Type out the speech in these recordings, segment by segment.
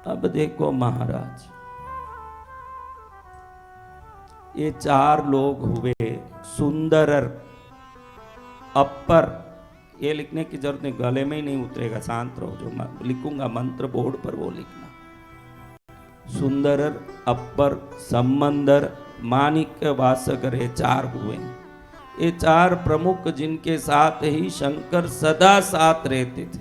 अब देखो महाराज, ये चार लोग हुए सुंदरर, अपर, ये लिखने की जरूरत नहीं, गले में ही नहीं उतरेगा, शांत रहो, जो लिखूंगा मंत्र बोर्ड पर वो लिखना। सुंदरर, अपर, संबंदर, माणिक्य वासकर, ये चार हुए। ये चार प्रमुख जिनके साथ ही शंकर सदा साथ रहते थे।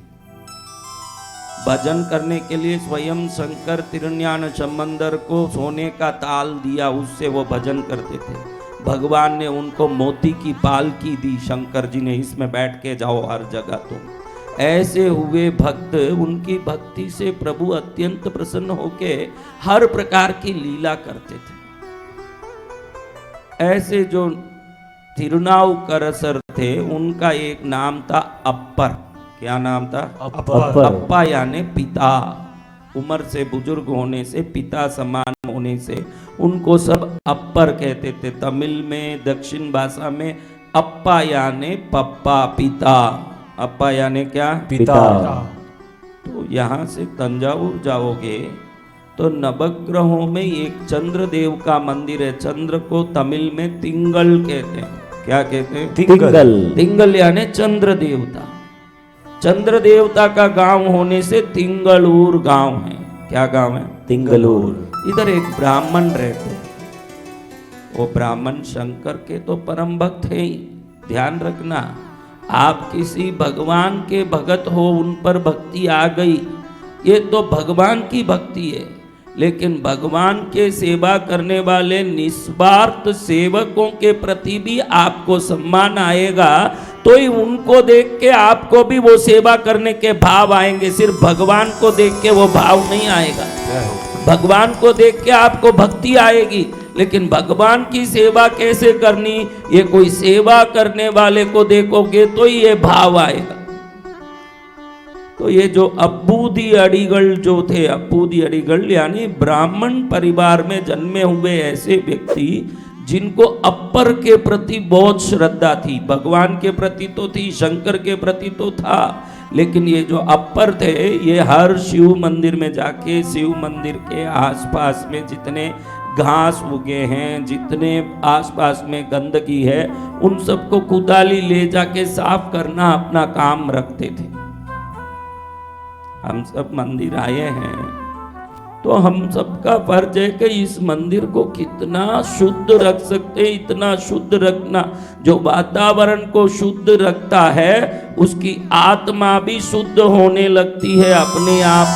भजन करने के लिए स्वयं शंकर तिरण्यान संबंदर को सोने का ताल दिया, उससे वो भजन करते थे। भगवान ने उनको मोती की पालकी दी, शंकर जी ने, इसमें बैठ के जाओ हर जगह तुम। ऐसे हुए भक्त, उनकी भक्ति से प्रभु अत्यंत प्रसन्न होके हर प्रकार की लीला करते थे। ऐसे जो तिरुनाउकरसर थे, उनका एक नाम था अप्पर। क्या नाम था? अप्पर। अप्पा यानी पिता। उम्र से बुजुर्ग होने से, पिता समान होने से उनको सब अप्पर कहते थे। तमिल में, दक्षिण भाषा में अप्पा यानी पप्पा, पिता। अप्पा यानी क्या? पिता। तो यहाँ से तंजावुर जाओगे तो नवग्रहों में एक चंद्रदेव का मंदिर है। चंद्र को तमिल में तिंगल कहते हैं। क्या कहते हैं? तिंगल। तिंगल यानी चंद्र देवता। चंद्र देवता का गांव होने से तिंगलूर गांव है। क्या गांव है? तिंगलूर। इधर एक ब्राह्मण रहते हैं। वो ब्राह्मण शंकर के तो परम भक्त है ही। ध्यान रखना, आप किसी भगवान के भगत हो, उन पर भक्ति आ गई, ये तो भगवान की भक्ति है। लेकिन भगवान के सेवा करने वाले निस्वार्थ सेवकों के प्रति भी आपको सम्मान आएगा, तो ही उनको देख के आपको भी वो सेवा करने के भाव आएंगे। सिर्फ भगवान को देख के वो भाव नहीं आएगा। भगवान को देख के आपको भक्ति आएगी, लेकिन भगवान की सेवा कैसे करनी, ये कोई सेवा करने वाले को देखोगे तो ये भाव आएगा। तो ये जो अब्बूदी अडिगल जो थे, अब्बूदी अडिगल यानी ब्राह्मण परिवार में जन्मे हुए ऐसे व्यक्ति जिनको अप्पर के प्रति बहुत श्रद्धा थी। भगवान के प्रति तो थी, शंकर के प्रति तो था, लेकिन ये जो अप्पर थे, ये हर शिव मंदिर में जाके शिव मंदिर के आसपास में जितने घास उगे हैं, जितने आसपास में गंदगी है, उन सबको कुदाली ले जाके साफ करना अपना काम रखते थे। हम सब मंदिर आए हैं तो हम सबका फर्ज है कि इस मंदिर को कितना शुद्ध रख सकते, इतना शुद्ध रखना। जो वातावरण को शुद्ध रखता है, उसकी आत्मा भी शुद्ध होने लगती है अपने आप।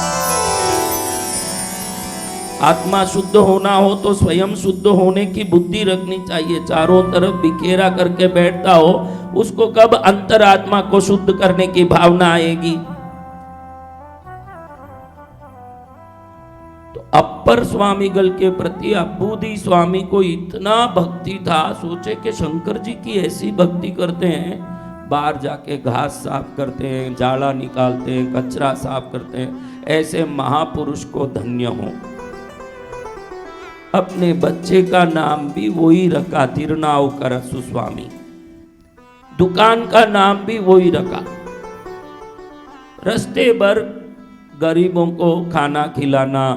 आत्मा शुद्ध होना हो तो स्वयं शुद्ध होने की बुद्धि रखनी चाहिए। चारों तरफ बिखेरा करके बैठता हो, उसको कब अंतरात्मा को शुद्ध करने की भावना आएगी? तो अप्पर स्वामीगल के प्रति अब्बूदी स्वामी को इतना भक्ति था, सोचे कि शंकर जी की ऐसी भक्ति करते हैं, बाहर जाके घास साफ करते हैं, जाला निकालते हैं, कचरा साफ करते हैं, ऐसे महापुरुष को धन्य हो। अपने बच्चे का नाम भी वही रखा, तिरुनाउकरसु स्वामी। दुकान का नाम भी वही रखा। रास्ते भर गरीबों को खाना खिलाना,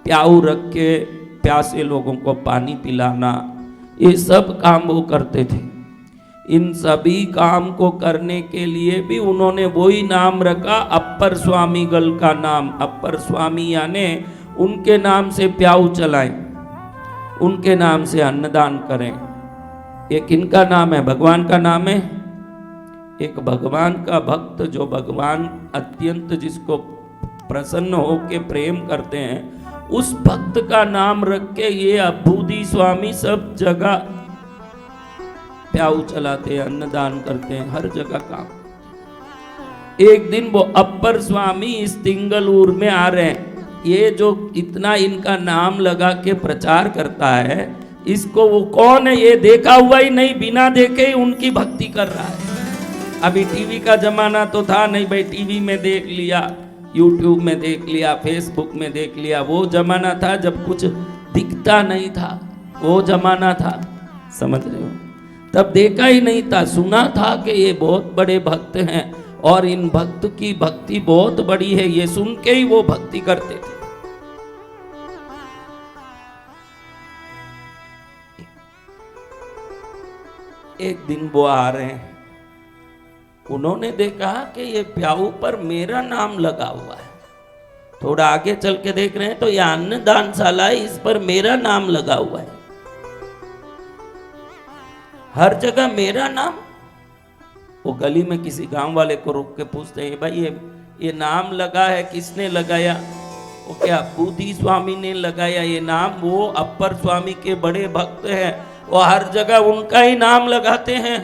प्याऊ रख के प्यासे लोगों को पानी पिलाना, ये सब काम वो करते थे। इन सभी काम को करने के लिए भी उन्होंने वही नाम रखा, अप्पर स्वामीगल का नाम। अप्पर स्वामी यानी उनके नाम से प्याऊ चलाएं, उनके नाम से अन्नदान करें। ये किनका नाम है? भगवान का नाम है। एक भगवान का भक्त, जो भगवान अत्यंत जिसको प्रसन्न होके प्रेम करते हैं, उस भक्त का नाम रख के ये अब्बूदी स्वामी सब जगह प्याऊ चलाते हैं, अन्नदान करते हैं, हर जगह काम। एक दिन वो अप्पर स्वामी इस तिंगलूर में आ रहे हैं। ये जो इतना इनका नाम लगा के प्रचार करता है, इसको वो कौन है ये देखा हुआ ही नहीं, बिना देखे ही उनकी भक्ति कर रहा है। अभी टीवी का जमाना तो था नहीं भाई, टीवी में देख लिया, यूट्यूब में देख लिया, फेसबुक में देख लिया। वो जमाना था जब कुछ दिखता नहीं था, वो जमाना था, समझ रहे हो? तब देखा ही नहीं था, सुना था कि ये बहुत बड़े भक्त हैं और इन भक्त की भक्ति बहुत बड़ी है, ये सुन के ही वो भक्ति करते थे। एक दिन वो आ रहे हैं, उन्होंने देखा कि ये प्याऊ पर मेरा नाम लगा हुआ है। थोड़ा आगे चल के देख रहे हैं तो ये अन्नदानशाला है, इस पर मेरा नाम लगा हुआ है, हर जगह मेरा नाम। वो गली में किसी गांव वाले को रोक के पूछते हैं, भाई ये नाम लगा है, किसने लगाया? वो क्या बूदी स्वामी ने लगाया ये नाम? वो अप्पर स्वामी के बड़े भक्त हैं, वो हर जगह उनका ही नाम लगाते हैं।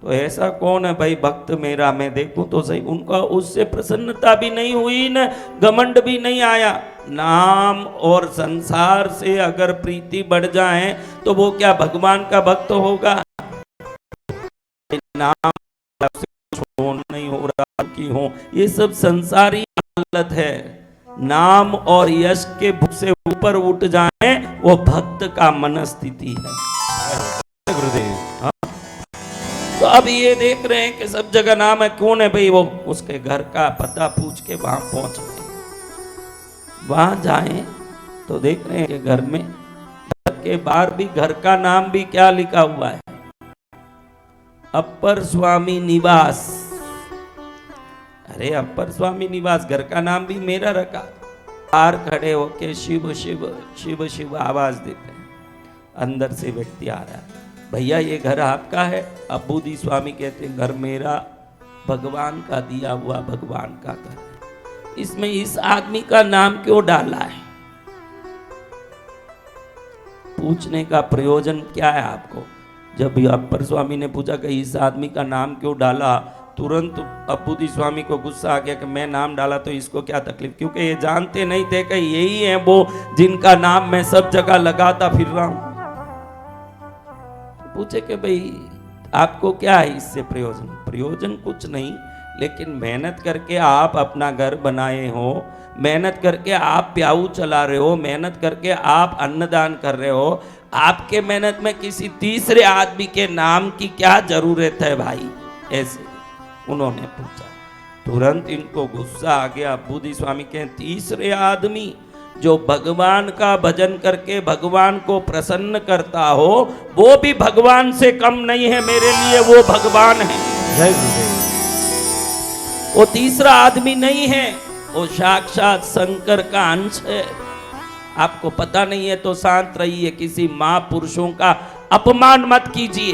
तो ऐसा कौन है भाई भक्त मेरा? मैं देखूं तो सही। उनका उससे प्रसन्नता भी नहीं हुई, न घमंड भी नहीं आया। नाम और संसार से अगर प्रीति बढ़ जाए तो वो क्या भगवान का भक्त होगा? नाम नहीं हो रहा की हो, ये सब संसारी हालत है। नाम और यश के भूख से ऊपर उठ जाए वो भक्त का मनस्थिति है। गुरुदेव हाँ? तो अब ये देख रहे हैं कि सब जगह नाम है, कौन है भाई? वो उसके घर का पता पूछ के वहां पहुंच गए। वहां जाए तो देख रहे हैं कि घर में, घर के बाहर भी घर का नाम भी क्या लिखा हुआ है? अप्पर स्वामी निवास। अरे अप्पर स्वामी निवास, घर का नाम भी मेरा रखा। बाहर खड़े होके शिव शिव शिव शिव आवाज देते हैं। अंदर से व्यक्ति आ रहा है, भैया ये घर आपका है? अबूदी स्वामी कहते हैं घर मेरा, भगवान का दिया हुआ भगवान का घर है, इसमें इस आदमी का नाम क्यों डाला है? पूछने का प्रयोजन क्या है आपको? जब अप्पर स्वामी ने पूछा कि इस आदमी का नाम क्यों डाला, तुरंत अबूदी स्वामी को गुस्सा आ गया कि मैं नाम डाला तो इसको क्या तकलीफ? क्योंकि ये जानते नहीं थे कि यही है वो जिनका नाम मैं सब जगह लगाता फिर रहा हूं। पूछे कि भाई आपको क्या है इससे प्रयोजन? प्रयोजन कुछ नहीं, लेकिन मेहनत करके आप अपना घर बनाए हो, मेहनत करके आप प्याऊ चला रहे हो, मेहनत करके आप अन्नदान कर रहे हो, आपके मेहनत में किसी तीसरे आदमी के नाम की क्या जरूरत है भाई? ऐसे उन्होंने पूछा। तुरंत इनको गुस्सा आ गया। बूदी स्वामी के तीसरे आदमी जो भगवान का भजन करके भगवान को प्रसन्न करता हो, वो भी भगवान से कम नहीं है मेरे लिए, वो भगवान है। जय गुरुदेव। वो तीसरा आदमी नहीं है, वो साक्षात शंकर का अंश है। आपको पता नहीं है तो शांत रहिए, किसी महापुरुषों का अपमान मत कीजिए,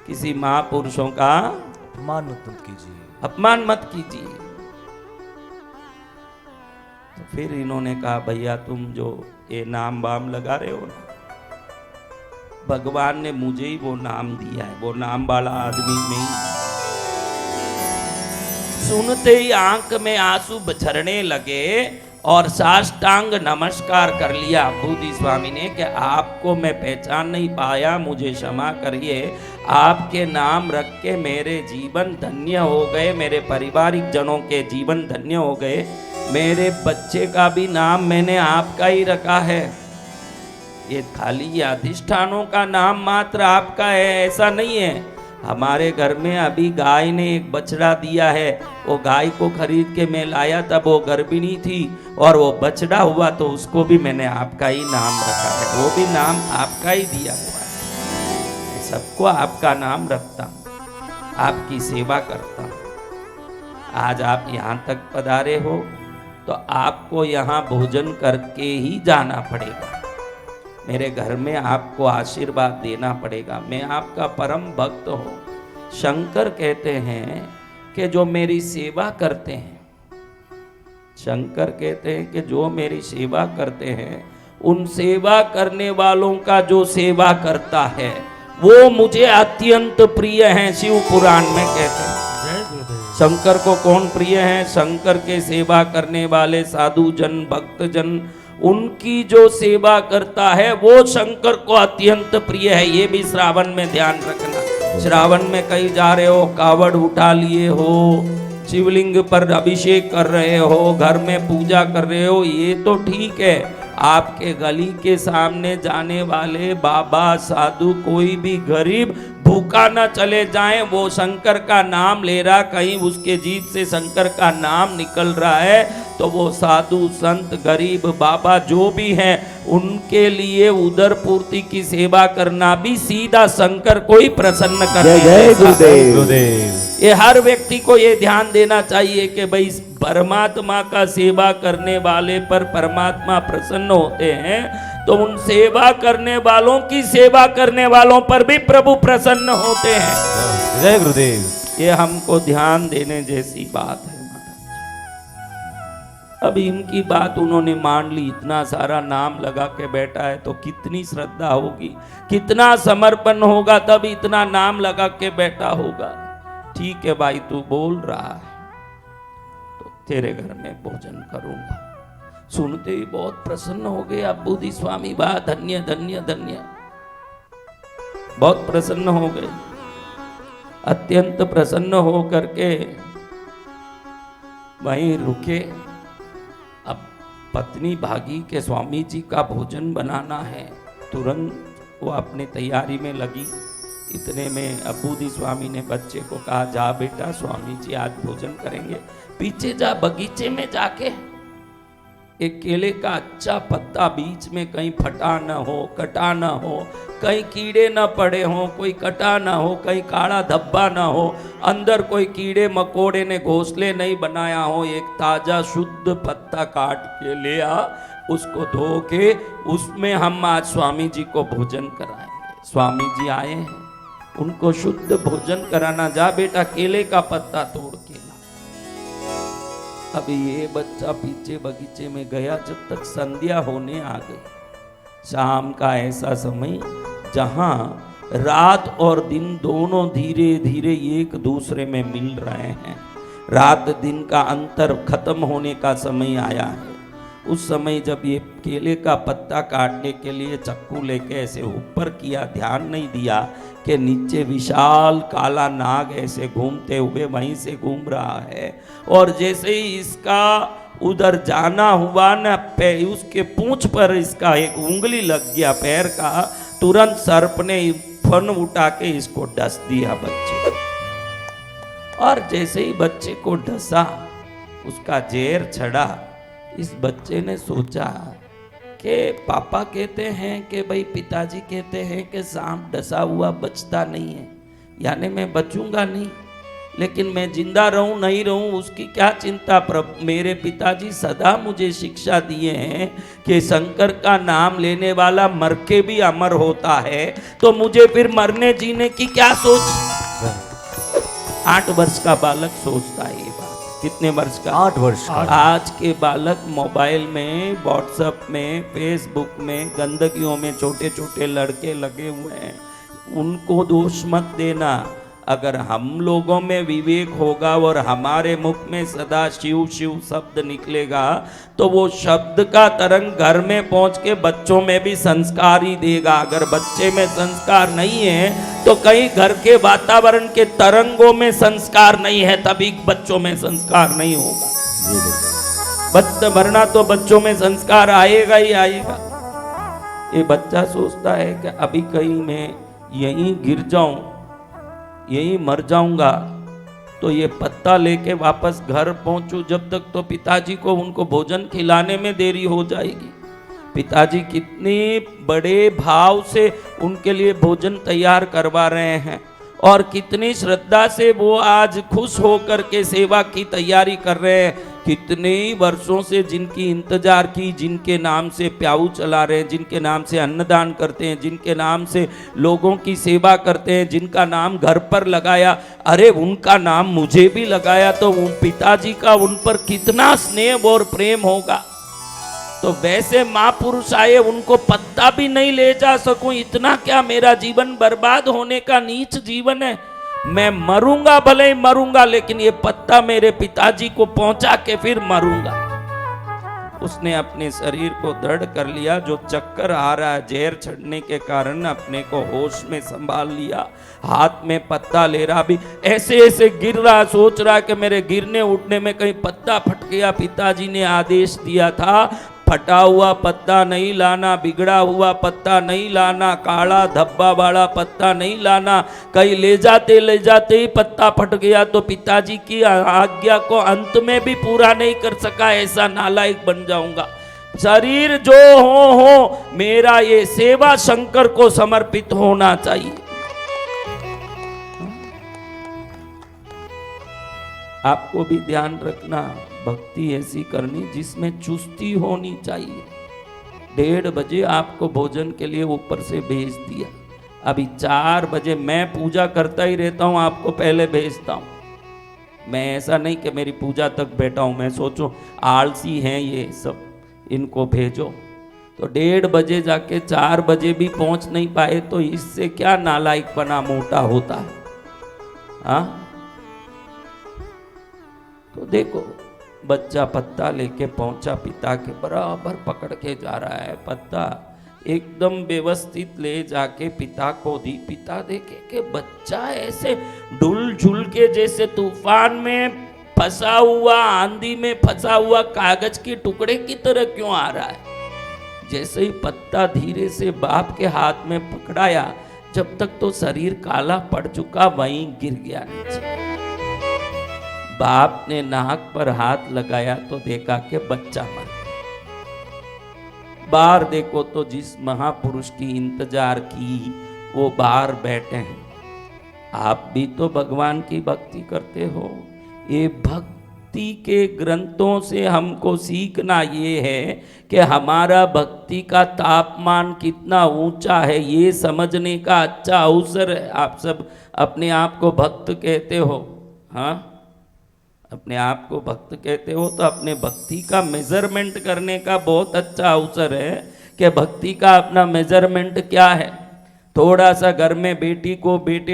किसी महापुरुषों का अपमान मत कीजिए। तो फिर इन्होंने कहा भैया तुम जो ये नाम वाम लगा रहे हो ना, भगवान ने मुझे ही वो नाम दिया है, वो नाम वाला आदमी में ही। सुनते ही आंख में आंसू झरने लगे और साष्टांग नमस्कार कर लिया बूदी स्वामी ने कि आपको मैं पहचान नहीं पाया, मुझे क्षमा करिए। आपके नाम रख के मेरे जीवन धन्य हो गए, मेरे पारिवारिक जनों के जीवन धन्य हो गए, मेरे बच्चे का भी नाम मैंने आपका ही रखा है। ये खाली अधिष्ठानों का नाम मात्र आपका है ऐसा नहीं है। हमारे घर में अभी गाय ने एक बछड़ा दिया है, वो गाय को खरीद के मैं लाया, तब वो गर्भिणी थी और वो बछड़ा हुआ तो उसको भी मैंने आपका ही नाम रखा है, वो भी नाम आपका ही दिया हुआ है। सबको आपका नाम रखता हूँ, आपकी सेवा करता हूँ। आज आप यहाँ तक पधारे हो तो आपको यहाँ भोजन करके ही जाना पड़ेगा, मेरे घर में आपको आशीर्वाद देना पड़ेगा। मैं आपका परम भक्त हूँ। शंकर कहते हैं कि जो मेरी सेवा करते हैं, शंकर कहते हैं कि जो मेरी सेवा करते हैं, उन सेवा करने वालों का जो सेवा करता है वो मुझे अत्यंत प्रिय है। शिव पुराण में कहते हैं शंकर को कौन प्रिय है? शंकर के सेवा करने वाले साधु जन, भक्त जन, उनकी जो सेवा करता है वो शंकर को अत्यंत प्रिय है। ये भी श्रावण में ध्यान रखना। श्रावण में कहीं जा रहे हो, कावड़ उठा लिए हो, शिवलिंग पर अभिषेक कर रहे हो, घर में पूजा कर रहे हो, ये तो ठीक है। आपके गली के सामने जाने वाले बाबा, साधु, कोई भी गरीब भूखा न चले जाए, वो शंकर का नाम ले रहा, कहीं उसके जीभ से शंकर का नाम निकल रहा है, तो वो साधु संत गरीब बाबा जो भी हैं उनके लिए उदर पूर्ति की सेवा करना भी सीधा शंकर को ही प्रसन्न करना है। जय गुरुदेव। ये हर व्यक्ति को ये ध्यान देना चाहिए कि भाई परमात्मा का सेवा करने वाले पर परमात्मा प्रसन्न होते हैं, तो उन सेवा करने वालों की सेवा करने वालों पर भी प्रभु प्रसन्न होते हैं। जय गुरुदेव। ये हमको ध्यान देने जैसी बात है। अभी इनकी बात उन्होंने मान ली, इतना सारा नाम लगा के बैठा है, तो कितनी श्रद्धा होगी, कितना समर्पण होगा, तब इतना नाम लगा के बैठा होगा। ठीक है भाई, तू बोल रहा है तो तेरे घर में भोजन करूंगा। सुनते ही बहुत प्रसन्न हो गए अबूदी स्वामी, बा धन्य धन्य धन्य, बहुत प्रसन्न हो गए। अत्यंत प्रसन्न हो करके वहीं रुके। अब पत्नी भागी के स्वामी जी का भोजन बनाना है, तुरंत वो अपनी तैयारी में लगी। इतने में अबूदी स्वामी ने बच्चे को कहा, जा बेटा स्वामी जी आज भोजन करेंगे, पीछे जा बगीचे में जाके एक केले का अच्छा पत्ता बीच में कहीं फटा न हो, कटा न हो, कहीं कीड़े न पड़े हो, कोई कटा न हो, कहीं काला धब्बा न हो, अंदर कोई कीड़े मकोड़े ने घोंसले नहीं बनाया हो, एक ताजा शुद्ध पत्ता काट के ले आ, उसको धो के उसमें हम आज स्वामी जी को भोजन कराएंगे। स्वामी जी आए हैं, उनको शुद्ध भोजन कराना। जा बेटा केले का पत्ता तोड़ के ला। अभी ये बच्चा पीछे बगीचे में गया, जब तक संध्या होने आ गई। शाम का ऐसा समय जहां रात और दिन दोनों धीरे धीरे एक दूसरे में मिल रहे हैं। रात दिन का अंतर खत्म होने का समय आया है। उस समय जब ये केले का पत्ता काटने के लिए चक्कू लेके ऐसे ऊपर किया, ध्यान नहीं दिया कि नीचे विशाल काला नाग ऐसे घूमते हुए वहीं से घूम रहा है। और जैसे ही इसका उधर जाना हुआ ना, उसके पूंछ पर इसका एक उंगली लग गया पैर का, तुरंत सर्प ने फन उठा के इसको डस दिया बच्चे। और जैसे ही बच्चे को डसा, उसका जहर चढ़ा। इस बच्चे ने सोचा कि पापा कहते हैं कि भाई पिताजी कहते हैं कि सांप डसा हुआ बचता नहीं है, यानी मैं बचूंगा नहीं, लेकिन मैं जिंदा रहूं नहीं रहूं उसकी क्या चिंता। प्रभु मेरे पिताजी सदा मुझे शिक्षा दिए हैं कि शंकर का नाम लेने वाला मर के भी अमर होता है, तो मुझे फिर मरने जीने की क्या सोच। 8 वर्ष का बालक सोचता है ये बात। कितने वर्ष का? 8 वर्ष का। आज के बालक मोबाइल में, व्हाट्सएप में, फेसबुक में, गंदगियों में छोटे छोटे लड़के लगे हुए हैं, उनको दोष मत देना। अगर हम लोगों में विवेक होगा और हमारे मुख में सदा शिव शिव शब्द निकलेगा, तो वो शब्द का तरंग घर में पहुंच के बच्चों में भी संस्कार ही देगा। अगर बच्चे में संस्कार नहीं है तो कहीं घर के वातावरण के तरंगों में संस्कार नहीं है, तभी बच्चों में संस्कार नहीं होगा। बच्चा भरना तो बच्चों में संस्कार आएगा ही आएगा। ये बच्चा सोचता है कि अभी कहीं मैं यहीं गिर जाऊं, यहीं मर जाऊंगा, तो ये पत्ता लेके वापस घर पहुंचूं, जब तक तो पिताजी को उनको भोजन खिलाने में देरी हो जाएगी। पिताजी कितने बड़े भाव से उनके लिए भोजन तैयार करवा रहे हैं और कितनी श्रद्धा से वो आज खुश होकर के सेवा की तैयारी कर रहे हैं। कितने वर्षों से जिनकी इंतजार की, जिनके नाम से प्याऊ चला रहे हैं, जिनके नाम से अन्नदान करते हैं, जिनके नाम से लोगों की सेवा करते हैं, जिनका नाम घर पर लगाया, अरे उनका नाम मुझे भी लगाया, तो उन पिताजी का उन पर कितना स्नेह और प्रेम होगा। तो वैसे महापुरुष आए, उनको पत्ता भी नहीं ले जा सकूं, इतना क्या मेरा जीवन बर्बाद होने का नीच जीवन है। मैं मरूंगा, भले ही मरूंगा, लेकिन ये पत्ता मेरे पिताजी को पहुंचा के फिर मरूंगा। उसने अपने शरीर को दृढ़ कर लिया। जो चक्कर आ रहा है जहर चढ़ने के कारण, अपने को होश में संभाल लिया। हाथ में पत्ता ले रहा, भी ऐसे ऐसे गिर रहा, सोच रहा कि मेरे गिरने उठने में कहीं पत्ता फट गया। पिताजी ने आदेश दिया था फटा हुआ पत्ता नहीं लाना, बिगड़ा हुआ पत्ता नहीं लाना, काला धब्बा वाला पत्ता नहीं लाना। कहीं ले जाते ही पत्ता फट गया तो पिताजी की आज्ञा को अंत में भी पूरा नहीं कर सका, ऐसा नालायक बन जाऊंगा। शरीर जो हो मेरा ये सेवा शंकर को समर्पित होना चाहिए। आपको भी ध्यान रखना, भक्ति ऐसी करनी जिसमें चुस्ती होनी चाहिए। 1:30 बजे आपको भोजन के लिए ऊपर से भेज दिया, अभी 4 बजे मैं पूजा करता ही रहता हूं, आपको पहले भेजता हूं। मैं ऐसा नहीं कि मेरी पूजा तक बैठा हूं, मैं सोचूं आलसी हैं ये सब, इनको भेजो। तो 1:30 बजे जाके 4 बजे भी पहुंच नहीं पाए तो इससे क्या नालायकपना मोटा होता है? हाँ, तो देखो बच्चा पत्ता लेके पहुंचा, पिता के बराबर पकड़ के जा रहा है पत्ता, एकदम व्यवस्थित ले जाके पिता को दी। पिता देखे कि बच्चा ऐसे डुल झुल के जैसे तूफान में फंसा हुआ, आंधी में फंसा हुआ कागज के टुकड़े की तरह क्यों आ रहा है। जैसे ही पत्ता धीरे से बाप के हाथ में पकड़ाया, जब तक तो शरीर काला पड़ चुका वहीं गिर गया नीचे। बाप ने नाक पर हाथ लगाया तो देखा कि बच्चा मर गया। बाहर देखो तो जिस महापुरुष की इंतजार की वो बाहर बैठे हैं। आप भी तो भगवान की भक्ति करते हो। ये भक्ति के ग्रंथों से हमको सीखना ये है कि हमारा भक्ति का तापमान कितना ऊंचा है, ये समझने का अच्छा अवसर है। आप सब अपने आप को भक्त कहते हो, हाँ, अपने आप को भक्त कहते हो तो अपने भक्ति का मेजरमेंट करने का बहुत अच्छा अवसर है कि भक्ति का अपना मेजरमेंट क्या है। थोड़ा सा घर में बेटे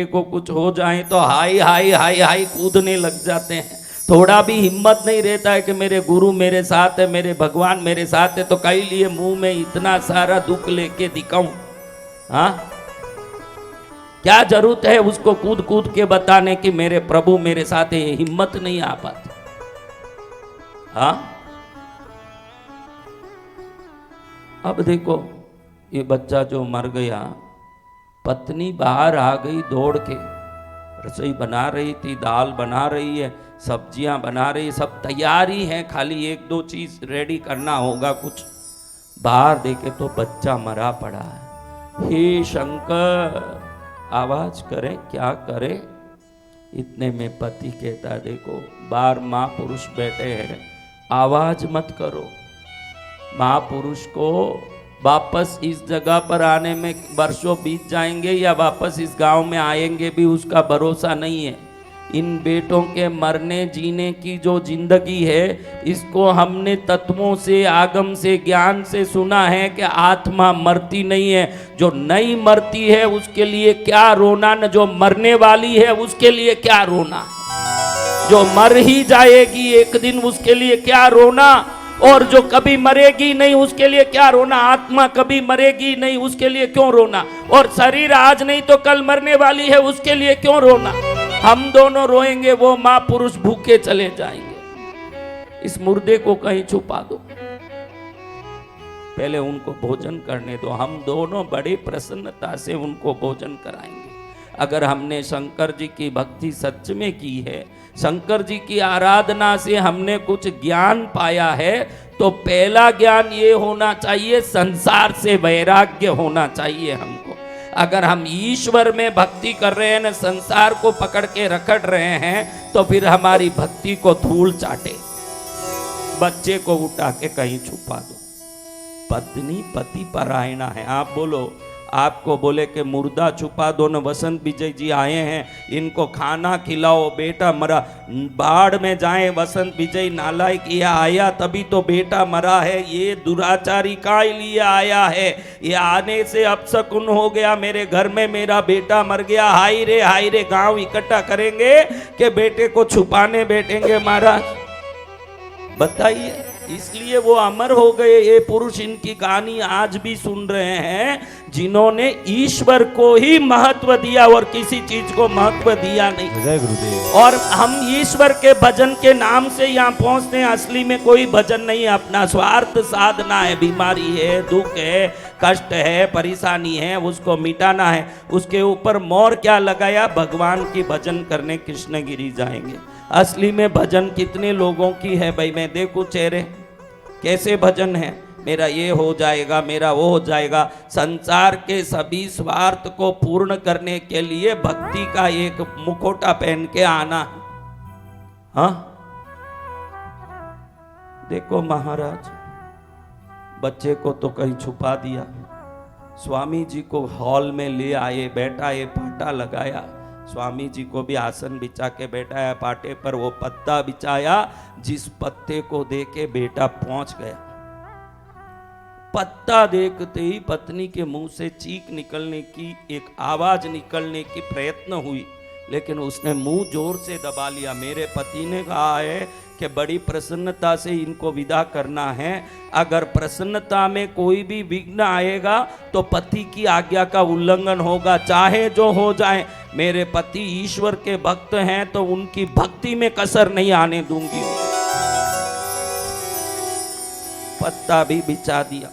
को कुछ हो जाए तो हाय हाय हाय हाय कूदने लग जाते हैं। थोड़ा भी हिम्मत नहीं रहता है कि मेरे गुरु मेरे साथ है, मेरे भगवान मेरे साथ है, तो कई लिए मुंह में इतना सारा दुख लेके दिखाऊं? हाँ, क्या जरूरत है उसको कूद कूद के बताने की मेरे प्रभु मेरे साथ है? हिम्मत नहीं आ पाती। हाँ, अब देखो ये बच्चा जो मर गया, पत्नी बाहर आ गई दौड़ के, रसोई बना रही थी, दाल बना रही है, सब्जियां बना रही, सब तैयारी है, खाली 1-2 चीज रेडी करना होगा कुछ। बाहर देखे तो बच्चा मरा पड़ा है। हे शंकर, आवाज करे क्या करे। इतने में पति कहता है, देखो बाहर महापुरुष बैठे हैं, आवाज मत करो। महापुरुष को वापस इस जगह पर आने में वर्षों बीत जाएंगे या वापस इस गांव में आएंगे भी उसका भरोसा नहीं है। इन बेटों के मरने जीने की जो जिंदगी है, इसको हमने तत्वों से, आगम से, ज्ञान से सुना है कि आत्मा मरती नहीं है। जो नहीं मरती है उसके लिए क्या रोना, न जो मरने वाली है उसके लिए क्या रोना। जो मर ही जाएगी एक दिन उसके लिए क्या रोना, और जो कभी मरेगी नहीं उसके लिए क्या रोना। आत्मा कभी मरेगी नहीं उसके लिए क्यों रोना, और शरीर आज नहीं तो कल मरने वाली है उसके लिए क्यों रोना। हम दोनों रोएंगे, वो महापुरुष भूखे चले जाएंगे। इस मुर्दे को कहीं छुपा दो, पहले उनको भोजन करने दो। हम दोनों बड़ी प्रसन्नता से उनको भोजन कराएंगे। अगर हमने शंकर जी की भक्ति सच में की है, शंकर जी की आराधना से हमने कुछ ज्ञान पाया है, तो पहला ज्ञान ये होना चाहिए, संसार से वैराग्य होना चाहिए हमको। अगर हम ईश्वर में भक्ति कर रहे हैं, न संसार को पकड़ के रखड़ रहे हैं, तो फिर हमारी भक्ति को धूल चाटे। बच्चे को उठा के कहीं छुपा दो। पत्नी पति परायणा है। आप बोलो, आपको बोले कि मुर्दा छुपा दो न, वसंत विजय जी आए हैं, इनको खाना खिलाओ, बेटा मरा, बाढ़ में जाए वसंत विजय नालायक, ये आया तभी तो बेटा मरा है, ये दुराचारी का लिए आया है, ये आने से अपशकुन हो गया, मेरे घर में मेरा बेटा मर गया, हाय रे गांव इकट्ठा करेंगे कि बेटे को छुपाने बैठेंगे। महाराज बताइए, इसलिए वो अमर हो गए। ये पुरुष इनकी कहानी आज भी सुन रहे हैं, जिन्होंने ईश्वर को ही महत्व दिया और किसी चीज को महत्व दिया नहीं। जय गुरुदेव। और हम ईश्वर के भजन के नाम से यहाँ पहुंचते हैं, असली में कोई भजन नहीं है, अपना स्वार्थ साधना है। बीमारी है, दुख है, कष्ट है, परेशानी है, उसको मिटाना है। उसके ऊपर मोर क्या लगाया, भगवान की भजन करने कृष्णगिरी जाएंगे। असली में भजन कितने लोगों की है भाई? मैं देखूं चेहरे, कैसे भजन है, मेरा ये हो जाएगा, मेरा वो हो जाएगा। संसार के सभी स्वार्थ को पूर्ण करने के लिए भक्ति का एक मुखौटा पहन के आना। हाँ, देखो महाराज, बच्चे को तो कहीं छुपा दिया, स्वामी जी को हॉल में ले आए, बैठाए, पाटा लगाया, स्वामी जी को भी आसन बिछा के बैठाया, पाटे पर वो पत्ता बिछाया, जिस पत्ते को देके बेटा पहुंच गया। पत्ता देखते ही पत्नी के मुंह से चीख निकलने की, एक आवाज निकलने की प्रयत्न हुई, लेकिन उसने मुंह जोर से दबा लिया। मेरे पति ने कहा है कि बड़ी प्रसन्नता से इनको विदा करना है, अगर प्रसन्नता में कोई भी विघ्न आएगा तो पति की आज्ञा का उल्लंघन होगा, चाहे जो हो जाए। मेरे पति ईश्वर के भक्त हैं तो उनकी भक्ति में कसर नहीं आने दूंगी। पत्ता भी बिछा दिया,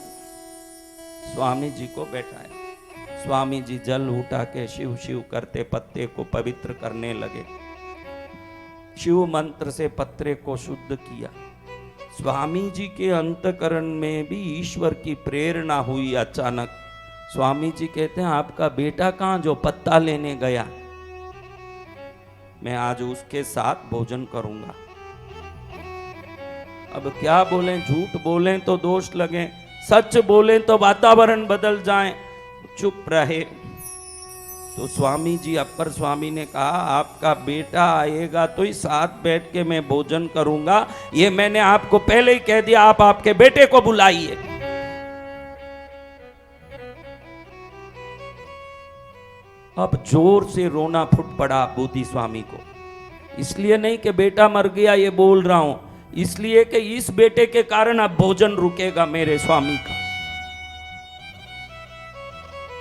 स्वामी जी को बैठाया। स्वामी जी जल उठा के शिव शिव करते पत्ते को पवित्र करने लगे। शिव मंत्र से पत्रे को शुद्ध किया। स्वामी जी के अंतकरण में भी ईश्वर की प्रेरणा हुई। अचानक स्वामी जी कहते हैं, आपका बेटा कहाँ जो पत्ता लेने गया? मैं आज उसके साथ भोजन करूंगा। अब क्या बोलें, झूठ बोलें तो दोष लगे, सच बोलें तो वातावरण बदल जाए। चुप रहे। तो स्वामी जी, अपर स्वामी ने कहा, आपका बेटा आएगा तो ही साथ बैठ के मैं भोजन करूंगा। ये मैंने आपको पहले ही कह दिया, आप आपके बेटे को बुलाइए। अब जोर से रोना फूट पड़ा बुद्धि स्वामी को। इसलिए नहीं कि बेटा मर गया ये बोल रहा हूं, इसलिए कि इस बेटे के कारण अब भोजन रुकेगा मेरे स्वामी का।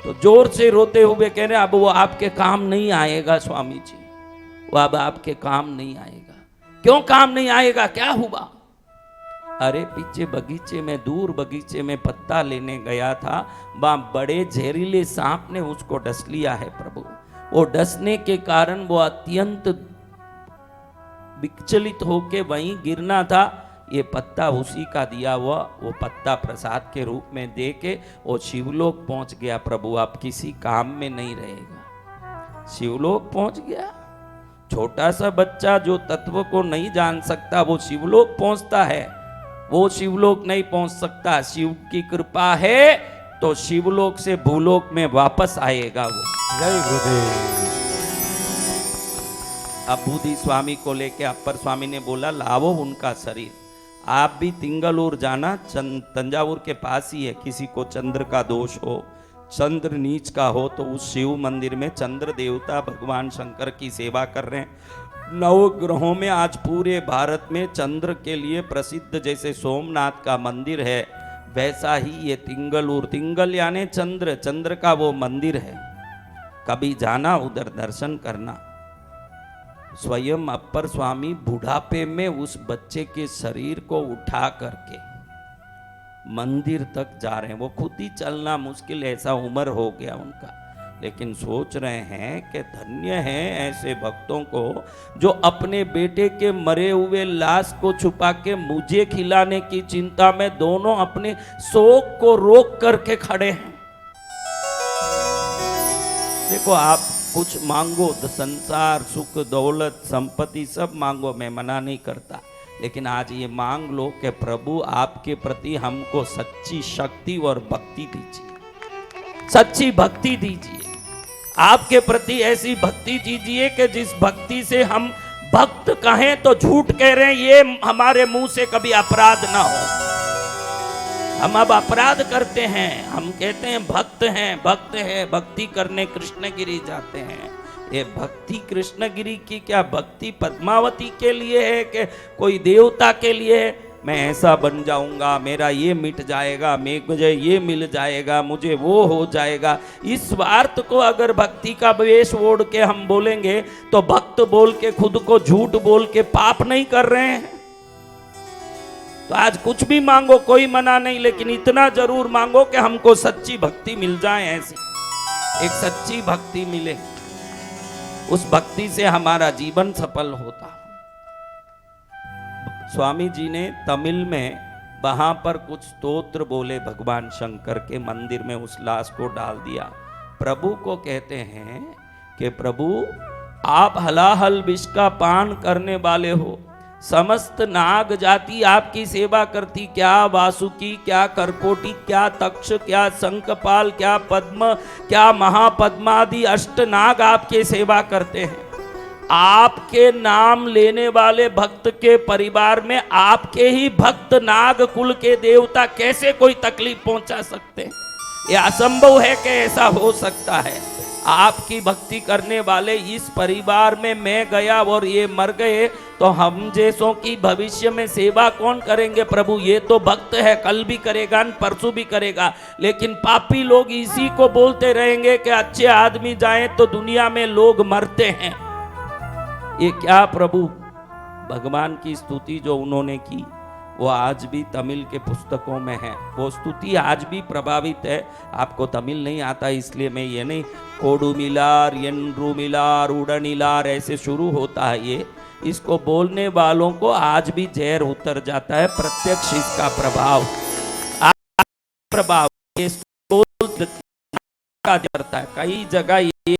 तो जोर से रोते हुए कह रहे, अब वो आपके काम नहीं आएगा स्वामी जी, वो अब आपके काम नहीं आएगा। क्यों काम नहीं आएगा, क्या हुआ? अरे पीछे बगीचे में, दूर बगीचे में पत्ता लेने गया था, वहां बड़े जहरीले सांप ने उसको डस लिया है प्रभु। वो डसने के कारण वो अत्यंत विचलित होके वहीं गिरना था। ये पत्ता उसी का दिया हुआ, वो पत्ता प्रसाद के रूप में दे के वो शिवलोक पहुंच गया। प्रभु आप किसी काम में नहीं रहेगा, शिवलोक पहुंच गया। छोटा सा बच्चा जो तत्व को नहीं जान सकता वो शिवलोक पहुंचता है, वो शिवलोक नहीं पहुंच सकता। शिव की कृपा है तो शिवलोक से भूलोक में वापस आएगा वो। जय गुरुदेव। अब बुद्धि स्वामी को लेके अपर स्वामी ने बोला, लावो उनका शरीर, आप भी तिंगलूर जाना, तंजावुर के पास ही है। किसी को चंद्र का दोष हो, चंद्र नीच का हो, तो उस शिव मंदिर में चंद्र देवता भगवान शंकर की सेवा कर रहे हैं। 9 ग्रहों में आज पूरे भारत में चंद्र के लिए प्रसिद्ध, जैसे सोमनाथ का मंदिर है, वैसा ही ये तिंगलूर, तिंगल यानी चंद्र, चंद्र का वो मंदिर है। कभी जाना उधर दर्शन करना। स्वयं अपर स्वामी बुढ़ापे में उस बच्चे के शरीर को उठा करके मंदिर तक जा रहे हैं। वो खुद ही चलना मुश्किल, ऐसा उम्र हो गया उनका, लेकिन सोच रहे हैं कि धन्य हैं ऐसे भक्तों को जो अपने बेटे के मरे हुए लाश को छुपा के मुझे खिलाने की चिंता में दोनों अपने शोक को रोक करके खड़े हैं। देखो आप कुछ मांगो, संसार, सुख, दौलत, संपत्ति सब मांगो, मैं मना नहीं करता, लेकिन आज ये मांग लो कि प्रभु आपके प्रति हमको सच्ची शक्ति और भक्ति दीजिए, सच्ची भक्ति दीजिए। आपके प्रति ऐसी भक्ति दीजिए कि जिस भक्ति से हम भक्त कहें तो झूठ कह रहे हैं, ये हमारे मुंह से कभी अपराध ना हो। हम अब अपराध करते हैं, हम कहते हैं भक्त हैं, भक्त हैं, भक्ति करने कृष्णगिरी जाते हैं। ये भक्ति कृष्णगिरी की क्या, भक्ति पद्मावती के लिए है कि कोई देवता के लिए है? मैं ऐसा बन जाऊंगा, मेरा ये मिट जाएगा, मुझे ये मिल जाएगा, मुझे वो हो जाएगा। इस स्वार्थ को अगर भक्ति का वेश ओढ़ के हम बोलेंगे तो भक्त बोल के खुद को झूठ बोल के पाप नहीं कर रहे हैं। तो आज कुछ भी मांगो, कोई मना नहीं, लेकिन इतना जरूर मांगो कि हमको सच्ची भक्ति मिल जाए। ऐसी एक सच्ची भक्ति मिले, उस भक्ति से हमारा जीवन सफल होता। स्वामी जी ने तमिल में वहां पर कुछ स्तोत्र बोले, भगवान शंकर के मंदिर में उस लाश को डाल दिया। प्रभु को कहते हैं कि प्रभु आप हलाहल विष का पान करने वाले हो, समस्त नाग जाति आपकी सेवा करती, क्या वासुकी, क्या करकोटी, क्या तक्ष, क्या शंखपाल, क्या पद्म, क्या महापद्मादि अष्ट नाग आपके सेवा करते हैं। आपके नाम लेने वाले भक्त के परिवार में आपके ही भक्त नाग कुल के देवता कैसे कोई तकलीफ पहुंचा सकते हैं? यह असंभव है कि ऐसा हो सकता है। आपकी भक्ति करने वाले इस परिवार में मैं गया और ये मर गए तो हम जैसों की भविष्य में सेवा कौन करेंगे? प्रभु ये तो भक्त है, कल भी करेगा, परसों भी करेगा, लेकिन पापी लोग इसी को बोलते रहेंगे कि अच्छे आदमी जाएं तो दुनिया में लोग मरते हैं। ये क्या प्रभु? भगवान की स्तुति जो उन्होंने की वो आज भी तमिल के पुस्तकों में है। वो स्तुति आज भी प्रभावित है। आपको तमिल नहीं आता इसलिए मैं ये नहीं, कोडू मिलार, यंड्रू मिलार, उड़निलार ऐसे शुरू होता है ये। इसको बोलने वालों को आज भी जहर उतर जाता है, प्रत्यक्ष इसका प्रभाव ये करता है। कई जगह ये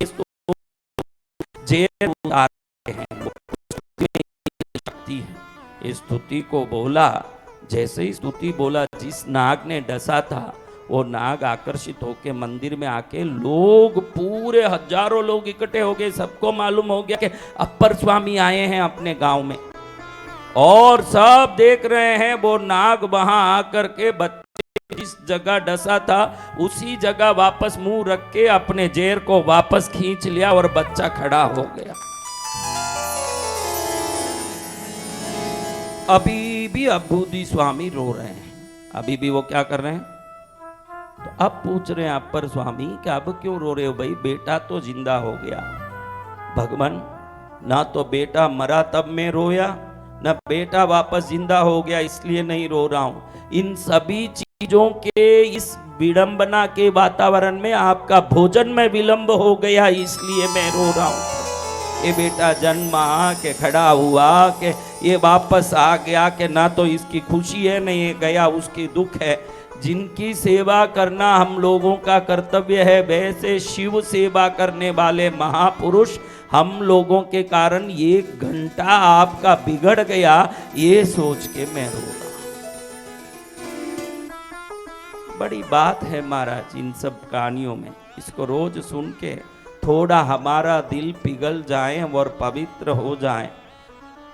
जहर उतारते हैं। शक्ति है इस स्तुति को बोला, जैसे ही स्तुति बोला, जिस नाग ने डसा था वो नाग आकर्षित होके मंदिर में आके, लोग पूरे हजारों लोग इकट्ठे हो गए। सबको मालूम हो गया कि अप्पर स्वामी आए हैं अपने गांव में, और सब देख रहे हैं वो नाग वहां आकर के बच्चे जिस जगह डसा था उसी जगह वापस मुंह रख के अपने जेर को वापस खींच लिया और बच्चा खड़ा हो गया। अभी भी अबूदी स्वामी रो रहे हैं, अभी भी वो क्या कर रहे हैं? तो अब पूछ रहे हैं अपर स्वामी कि अब क्यों रो रहे हो भाई? बेटा तो जिंदा हो गया। भगवान, ना तो बेटा मरा तब मैं रोया, ना बेटा वापस जिंदा हो गया इसलिए नहीं रो रहा हूं। इन सभी चीजों के इस विडंबना के वातावरण में आपका भोजन में विलंब हो गया इसलिए मैं रो रहा हूं। ये बेटा जन्मा के खड़ा हुआ कि ये वापस आ गया कि ना तो इसकी खुशी है नहीं ये गया उसकी दुख है। जिनकी सेवा करना हम लोगों का कर्तव्य है, वैसे शिव सेवा करने वाले महापुरुष हम लोगों के कारण ये घंटा आपका बिगड़ गया, ये सोच के मैं रो रहा। बड़ी बात है महाराज इन सब कहानियों में। इसको रोज सुन के थोड़ा हमारा दिल पिघल जाए और पवित्र हो जाए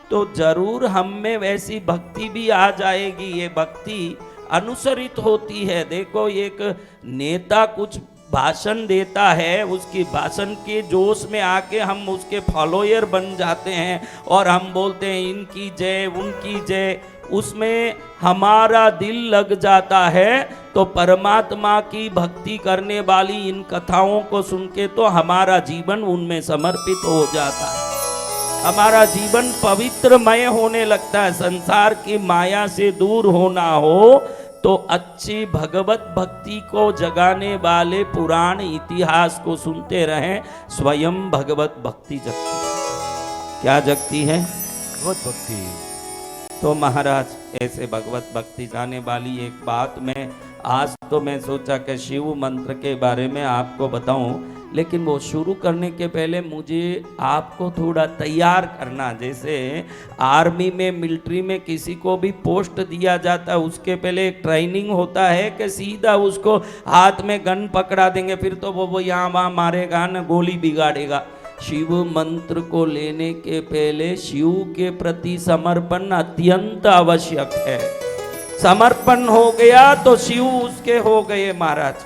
तो जरूर हम में वैसी भक्ति भी आ जाएगी। ये भक्ति अनुसरित होती है। देखो एक नेता कुछ भाषण देता है, उसकी भाषण के जोश में आके हम उसके फॉलोअर बन जाते हैं और हम बोलते हैं इनकी जय उनकी जय, उसमें हमारा दिल लग जाता है। तो परमात्मा की भक्ति करने वाली इन कथाओं को सुन के तो हमारा जीवन उनमें समर्पित हो जाता है, हमारा जीवन पवित्रमय होने लगता है। संसार की माया से दूर होना हो तो अच्छी भगवत भक्ति को जगाने वाले पुराण इतिहास को सुनते रहें। स्वयं भगवत भक्ति जगती है। क्या जगती है? भगवत भक्ति। तो महाराज ऐसे भगवत भक्ति जाने वाली एक बात में आज तो मैं सोचा कि शिव मंत्र के बारे में आपको बताऊं, लेकिन वो शुरू करने के पहले मुझे आपको थोड़ा तैयार करना। जैसे आर्मी में मिलिट्री में किसी को भी पोस्ट दिया जाता है उसके पहले एक ट्रेनिंग होता है कि सीधा उसको हाथ में गन पकड़ा देंगे फिर तो वो यहाँ वहाँ मारेगा ना, गोली बिगाड़ेगा। शिव मंत्र को लेने के पहले शिव के प्रति समर्पण अत्यंत आवश्यक है। समर्पण हो गया तो शिव उसके हो गए महाराज।